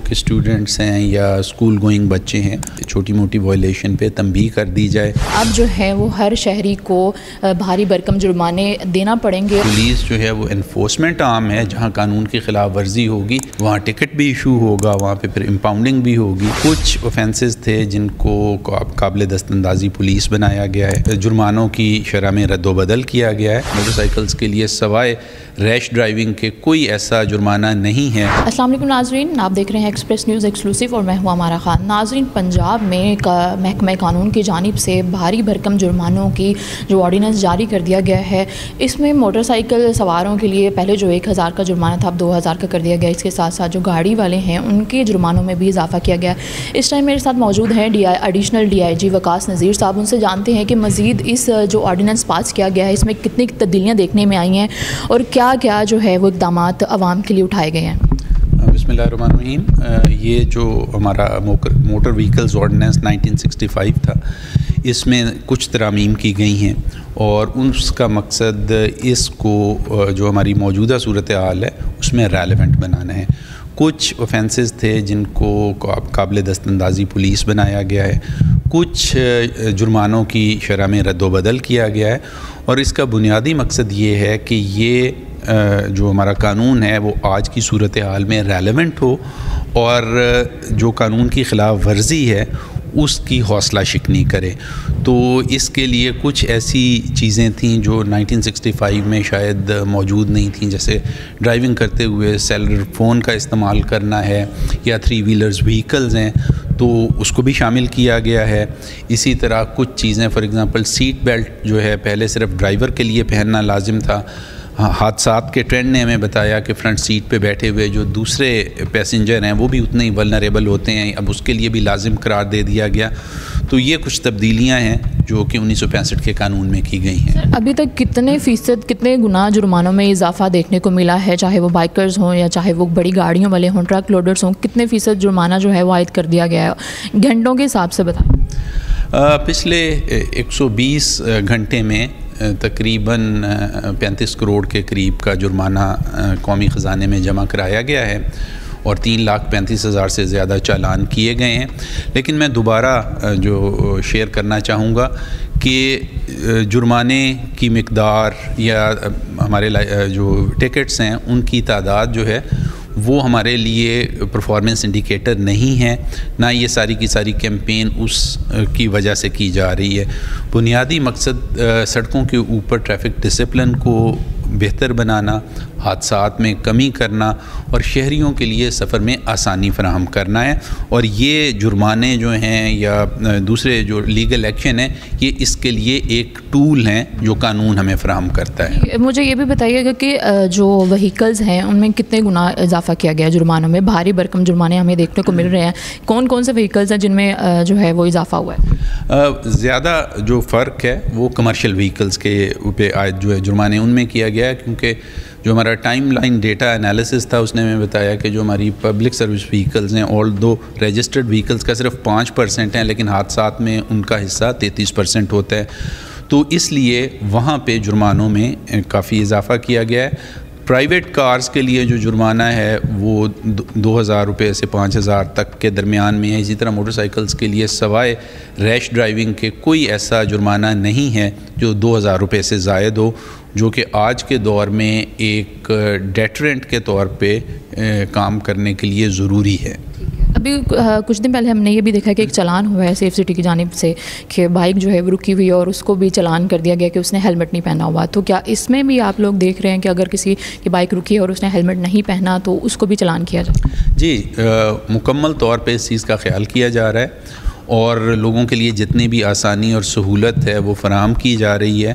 کہ اسٹوڈنٹس ہیں یا اسکول گوئنگ بچے ہیں چھوٹی موٹی وائلیشن پہ تنبیہ کر دی جائے۔ اب جو ہے وہ ہر شہری کو بھاری بھرکم جرمانے دینا پڑیں گے۔ پولیس جو ہے وہ انفورسمنٹ عام ہے، جہاں قانون کی خلاف ورزی ہوگی وہاں ٹکٹ بھی ایشو ہوگا، وہاں پہ پھر امپاؤنڈنگ بھی ہوگی۔ کچھ اوفینسز تھے جن کو قابل دست اندازی پولیس بنایا گیا ہے، جرمانوں کی شرح میں رد و بدل کیا گیا ہے۔ موٹر سائیکلز کے لیے سوائے ریش ڈرائیونگ کے کوئی ایسا جرمانہ نہیں ہے۔ السلام علیکم ناظرین، آپ دیکھ رہے ہیں ایکسپریس نیوز ایکسکلوسیو اور میں ہوں ہمارا خان۔ ناظرین، پنجاب میں محکمہ قانون کی جانب سے بھاری بھرکم جرمانوں کی جو آرڈیننس جاری کر دیا گیا ہے، اس میں موٹر سائیکل سواروں کے لیے پہلے جو 1000 کا جرمانہ تھا اب 2000 کا کر دیا گیا۔ اس کے ساتھ ساتھ جو گاڑی والے ہیں ان کے جرمانوں میں بھی اضافہ کیا گیا۔ اس ٹائم میرے ساتھ موجود ہیں ایڈیشنل DIG وقاص نذیر صاحب۔ ان سے جانتے ہیں کہ مزید اس جو آرڈیننس پاس کیا گیا ہے اس میں کتنی تبدیلیاں دیکھنے میں آئی ہیں اور کیا کیا جو ہے وہ اقدامات عوام کے لیے اٹھائے گئے ہیں۔ بسم اللہ الرحمن الرحیم۔ یہ جو ہمارا موٹر وہیکلز آرڈیننس 1965 تھا، اس میں کچھ ترامیم کی گئی ہیں اور اس کا مقصد اس کو جو ہماری موجودہ صورتحال ہے اس میں ریلیونٹ بنانا ہے۔ کچھ اوفینسز تھے جن کو قابل دست اندازی پولیس بنایا گیا ہے، کچھ جرمانوں کی شرح میں رد و بدل کیا گیا ہے، اور اس کا بنیادی مقصد یہ ہے کہ یہ جو ہمارا قانون ہے وہ آج کی صورتحال میں ریلیونٹ ہو اور جو قانون کی خلاف ورزی ہے اس کی حوصلہ شکنی کرے۔ تو اس کے لیے کچھ ایسی چیزیں تھیں جو 1965 میں شاید موجود نہیں تھیں، جیسے ڈرائیونگ کرتے ہوئے سیلولر فون کا استعمال کرنا ہے یا 3 ویلرز وہیکلز ہیں تو اس کو بھی شامل کیا گیا ہے۔ اسی طرح کچھ چیزیں فار ایگزامپل سیٹ بیلٹ جو ہے پہلے صرف ڈرائیور کے لیے پہننا لازم تھا، حادثات کے ٹرینڈ نے ہمیں بتایا کہ فرنٹ سیٹ پہ بیٹھے ہوئے جو دوسرے پیسنجر ہیں وہ بھی اتنے ہی ولنریبل ہوتے ہیں، اب اس کے لیے بھی لازم قرار دے دیا گیا۔ تو یہ کچھ تبدیلیاں ہیں جو کہ 1965 کے قانون میں کی گئی ہیں۔ سر، ابھی تک کتنے گنا جرمانوں میں اضافہ دیکھنے کو ملا ہے، چاہے وہ بائکرز ہوں یا چاہے وہ بڑی گاڑیوں والے ہوں، ٹرک لوڈرز ہوں، کتنے فیصد جرمانہ جو ہے وہ عائد کر دیا گیا ہے گھنٹوں کے حساب سے بتائیں؟ پچھلے 120 گھنٹے میں تقریباً 35 کروڑ کے قریب کا جرمانہ قومی خزانے میں جمع کرایا گیا ہے اور 3,35,000 سے زیادہ چالان کیے گئے ہیں۔ لیکن میں دوبارہ جو شیئر کرنا چاہوں گا کہ جرمانے کی مقدار یا ہمارے جو ٹکٹس ہیں ان کی تعداد جو ہے وہ ہمارے لیے پرفارمنس انڈیکیٹر نہیں ہے، نہ یہ ساری کی ساری کیمپین اس کی وجہ سے کی جا رہی ہے۔ بنیادی مقصد سڑکوں کے اوپر ٹریفک ڈسپلن کو بہتر بنانا، حادثات میں کمی کرنا اور شہریوں کے لیے سفر میں آسانی فراہم کرنا ہے، اور یہ جرمانے جو ہیں یا دوسرے جو لیگل ایکشن ہیں یہ اس کے لیے ایک ٹول ہیں جو قانون ہمیں فراہم کرتا ہے۔ مجھے یہ بھی بتائیے گا کہ جو وہیکلز ہیں ان میں کتنے گنا اضافہ کیا گیا جرمانوں میں؟ بھاری بھرکم جرمانے ہمیں دیکھنے کو مل رہے ہیں، کون کون سے وہیکلز ہیں جن میں جو ہے وہ اضافہ ہوا ہے؟ زیادہ جو فرق ہے وہ کمرشل وہیکلز کے پہ عائد جو ہے جرمانے ان میں کیا گیا ہے، کیونکہ جو ہمارا ٹائم لائن ڈیٹا انالیسس تھا اس نے ہمیں بتایا کہ جو ہماری پبلک سروس وہیکلز ہیں آل دو رجسٹرڈ وہیکلز کا صرف 5% ہیں، لیکن حادثات میں ان کا حصہ 33% ہوتا ہے، تو اس لیے وہاں پہ جرمانوں میں کافی اضافہ کیا گیا ہے۔ پرائیویٹ کارز کے لیے جو جرمانہ ہے وہ 2,000 روپے سے 5,000 تک کے درمیان میں ہے۔ اسی طرح موٹر سائیکلز کے لیے سوائے ریش ڈرائیونگ کے کوئی ایسا جرمانہ نہیں ہے جو 2,000 روپے سے زائد ہو، جو کہ آج کے دور میں ایک ڈیٹرنٹ کے طور پہ کام کرنے کے لیے ضروری ہے۔ ابھی کچھ دن پہلے ہم نے یہ بھی دیکھا کہ ایک چلان ہوا ہے سیف سٹی کی جانب سے کہ بائک جو ہے وہ رکی ہوئی اور اس کو بھی چلان کر دیا گیا کہ اس نے ہیلمٹ نہیں پہنا ہوا۔ تو کیا اس میں بھی آپ لوگ دیکھ رہے ہیں کہ اگر کسی کی بائک رکی ہے اور اس نے ہیلمٹ نہیں پہنا تو اس کو بھی چلان کیا جائے؟ جی، مکمل طور پہ اس چیز کا خیال کیا جا رہا ہے اور لوگوں کے لیے جتنی بھی آسانی اور سہولت ہے وہ فراہم کی جا رہی ہے۔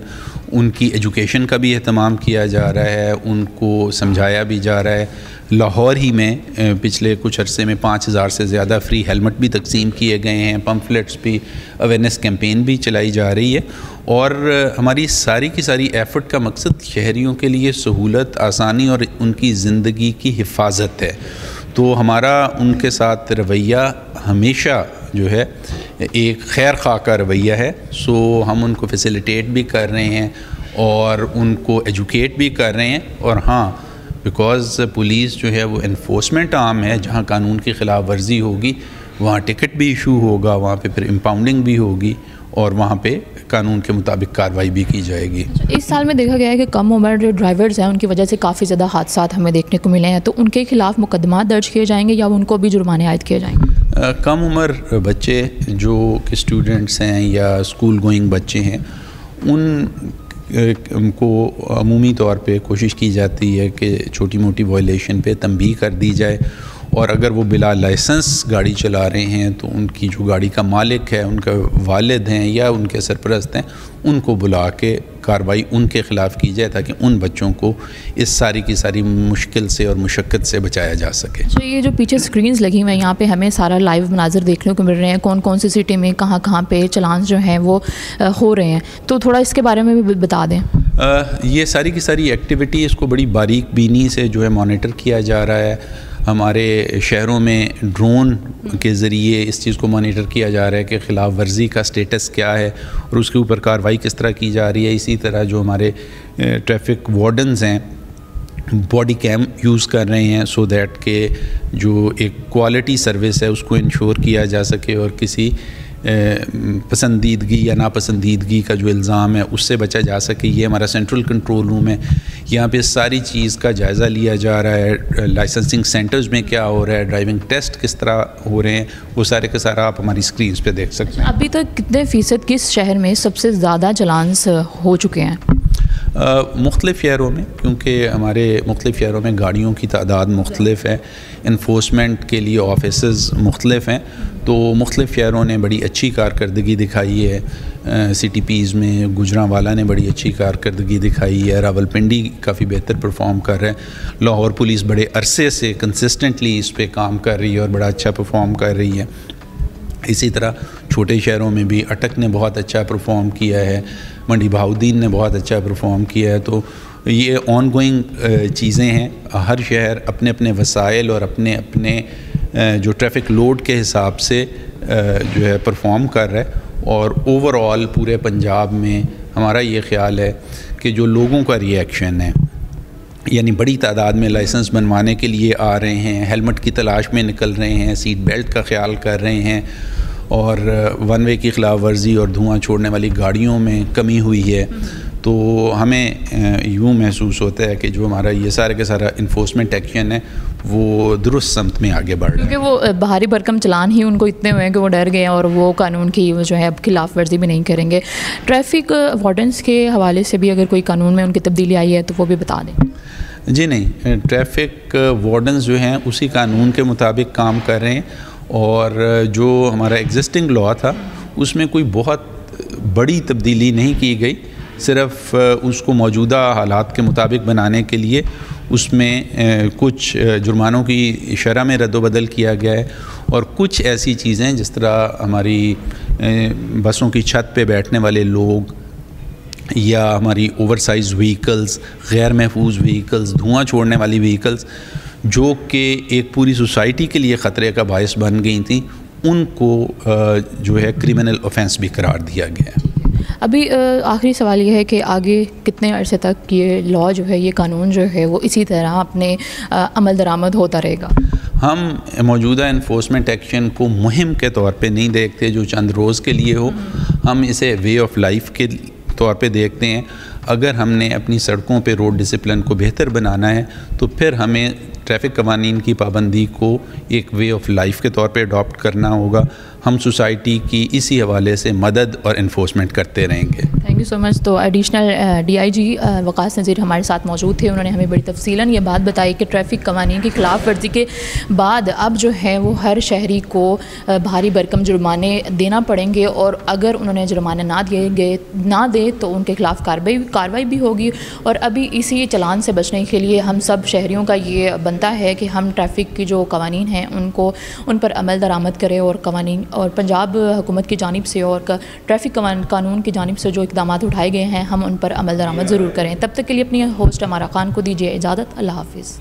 ان کی ایجوکیشن کا بھی اہتمام کیا جا رہا ہے، ان کو سمجھایا بھی جا رہا ہے۔ لاہور ہی میں پچھلے کچھ عرصے میں 5,000 سے زیادہ فری ہیلمٹ بھی تقسیم کیے گئے ہیں، پمفلیٹس بھی، اویئرنیس کیمپین بھی چلائی جا رہی ہے، اور ہماری ساری کی ساری ایفرٹ کا مقصد شہریوں کے لیے سہولت، آسانی اور ان کی زندگی کی حفاظت ہے۔ تو ہمارا ان کے ساتھ رویہ ہمیشہ جو ہے ایک خیر خواہ کا رویہ ہے، سو ہم ان کو فیسیلیٹیٹ بھی کر رہے ہیں اور ان کو ایجوکیٹ بھی کر رہے ہیں، اور ہاں بیکاز پولیس جو ہے وہ انفورسمنٹ عام ہے. جہاں قانون کی خلاف ورزی ہوگی وہاں ٹکٹ بھی ایشو ہوگا, وہاں پہ پھر امپاؤنڈنگ بھی ہوگی اور وہاں پہ قانون کے مطابق کارروائی بھی کی جائے گی. اس سال میں دیکھا گیا ہے کہ کم عمر جو ڈرائیورز ہیں ان کی وجہ سے کافی زیادہ حادثات ہمیں دیکھنے کو ملے ہیں, تو ان کے خلاف مقدمات درج کیے جائیں گے یا ان کو بھی جرمانے عائد کیے جائیں گے؟ کم عمر بچے جو کہ اسٹوڈنٹس ہیں یا اسکول گوئنگ بچے ہیں ان کو عمومی طور پہ کوشش کی جاتی ہے کہ چھوٹی موٹی وائلیشن پہ تنبیہ کر دی جائے, اور اگر وہ بلا لائسنس گاڑی چلا رہے ہیں تو ان کی جو گاڑی کا مالک ہے, ان کے والد ہیں یا ان کے سرپرست ہیں, ان کو بلا کے کارروائی ان کے خلاف کی جائے تاکہ ان بچوں کو اس ساری کی ساری مشکل سے اور مشقت سے بچایا جا سکے. اچھا, یہ جو پیچھے سکرینز لگی ہوئی ہیں یہاں پہ ہمیں سارا لائیو مناظر دیکھنے کو مل رہے ہیں, کون کون سی سٹی میں کہاں کہاں پہ چلانس جو ہیں وہ ہو رہے ہیں, تو تھوڑا اس کے بارے میں بھی بتا دیں. یہ ساری کی ساری ایکٹیویٹی اس کو بڑی باریک بینی سے جو ہے مانیٹر کیا جا رہا ہے. ہمارے شہروں میں ڈرون کے ذریعے اس چیز کو مانیٹر کیا جا رہا ہے کہ خلاف ورزی کا سٹیٹس کیا ہے اور اس کے اوپر کارروائی کس طرح کی جا رہی ہے. اسی طرح جو ہمارے ٹریفک وارڈنز ہیں باڈی کیم یوز کر رہے ہیں سو دیٹ کہ جو ایک کوالٹی سروس ہے اس کو انشور کیا جا سکے اور کسی پسندیدگی یا ناپسندیدگی کا جو الزام ہے اس سے بچا جا سکے. یہ ہمارا سینٹرل کنٹرول روم ہے, یہاں پہ ساری چیز کا جائزہ لیا جا رہا ہے. لائسنسنگ سینٹرز میں کیا ہو رہا ہے, ڈرائیونگ ٹیسٹ کس طرح ہو رہے ہیں, وہ سارے کے سارا آپ ہماری اسکرینز پہ دیکھ سکتے ہیں. ابھی تک کتنے فیصد کس شہر میں سب سے زیادہ چلانس ہو چکے ہیں؟ مختلف شہروں میں, کیونکہ ہمارے مختلف شہروں میں گاڑیوں کی تعداد مختلف ہے, انفورسمنٹ کے لیے آفیسز مختلف ہیں, تو مختلف شہروں نے بڑی اچھی کارکردگی دکھائی ہے. سٹی پیز میں گجرانوالہ نے بڑی اچھی کارکردگی دکھائی ہے, راولپنڈی کافی بہتر پرفارم کر رہے ہیں, لاہور پولیس بڑے عرصے سے کنسسٹنٹلی اس پہ کام کر رہی ہے اور بڑا اچھا پرفارم کر رہی ہے. اسی طرح چھوٹے شہروں میں بھی اٹک نے بہت اچھا پرفارم کیا ہے, منڈی بہاؤدین نے بہت اچھا پرفارم کیا ہے. تو یہ آن گوئنگ چیزیں ہیں, ہر شہر اپنے اپنے وسائل اور اپنے اپنے جو ٹریفک لوڈ کے حساب سے جو ہے پرفارم کر رہا ہے. اور اوور آل پورے پنجاب میں ہمارا یہ خیال ہے کہ جو لوگوں کا ری ایکشن ہے, یعنی بڑی تعداد میں لائسنس بنوانے کے لیے آ رہے ہیں, ہیلمٹ کی تلاش میں نکل رہے ہیں, سیٹ بیلٹ کا خیال کر رہے ہیں, اور ون وے کی خلاف ورزی اور دھواں چھوڑنے والی گاڑیوں میں کمی ہوئی ہے, تو ہمیں یوں محسوس ہوتا ہے کہ جو ہمارا یہ سارے کے سارا انفورسمنٹ ایکشن ہے وہ درست سمت میں آگے بڑھ رہا ہے. کیونکہ وہ بھاری بھرکم چلان ہی ان کو اتنے ہوئے ہیں کہ وہ ڈر گئے ہیں اور وہ قانون کی جو ہے اب خلاف ورزی بھی نہیں کریں گے. ٹریفک وارڈنس کے حوالے سے بھی اگر کوئی قانون میں ان کی تبدیلی آئی ہے تو وہ بھی بتا دیں. جی نہیں, ٹریفک وارڈنز جو ہیں اسی قانون کے مطابق کام کر رہے ہیں, اور جو ہمارا ایگزسٹنگ لا تھا اس میں کوئی بہت بڑی تبدیلی نہیں کی گئی, صرف اس کو موجودہ حالات کے مطابق بنانے کے لیے اس میں کچھ جرمانوں کی شرح میں رد و بدل کیا گیا ہے, اور کچھ ایسی چیزیں جس طرح ہماری بسوں کی چھت پہ بیٹھنے والے لوگ یا ہماری اوور سائز وہیکلز, غیر محفوظ وہیکلز, دھواں چھوڑنے والی وہیکلز جو کہ ایک پوری سوسائٹی کے لیے خطرے کا باعث بن گئی تھیں, ان کو جو ہے کرمنل آفینس بھی قرار دیا گیا ہے. ابھی آخری سوال یہ ہے کہ آگے کتنے عرصے تک یہ لا جو ہے, یہ قانون جو ہے وہ اسی طرح اپنے عمل درآمد ہوتا رہے گا؟ ہم موجودہ انفورسمنٹ ایکشن کو مہم کے طور پہ نہیں دیکھتے جو چند روز کے لیے ہو, ہم اسے وے آف لائف کے طور پہ دیکھتے ہیں. اگر ہم نے اپنی سڑکوں پہ روڈ ڈسپلن کو بہتر بنانا ہے تو پھر ہمیں ٹریفک قوانین کی پابندی کو ایک وے آف لائف کے طور پہ اڈاپٹ کرنا ہوگا. ہم سوسائٹی کی اسی حوالے سے مدد اور انفورسمنٹ کرتے رہیں گے. تھینک یو سو مچ. تو ایڈیشنل ڈی آئی جی وقاص نذیر ہمارے ساتھ موجود تھے, انہوں نے ہمیں بڑی تفصیلاً یہ بات بتائی کہ ٹریفک قوانین کی خلاف ورزی کے بعد اب جو ہے وہ ہر شہری کو بھاری بھرکم جرمانے دینا پڑیں گے, اور اگر انہوں نے جرمانے نہ دے تو ان کے خلاف کارروائی بھی ہوگی. اور ابھی اسی چلان سے بچنے کے لیے ہم سب شہریوں کا یہ بنتا ہے کہ ہم ٹریفک کی جو قوانین ہیں ان پر عمل درآمد کریں, اور قوانین اور پنجاب حکومت کی جانب سے اور ٹریفک قانون کی جانب سے جو اقدامات اٹھائے گئے ہیں ہم ان پر عمل درآمد ضرور کریں. تب تک کے لیے اپنی ہوسٹ ہمارا خان کو دیجیے اجازت. اللہ حافظ.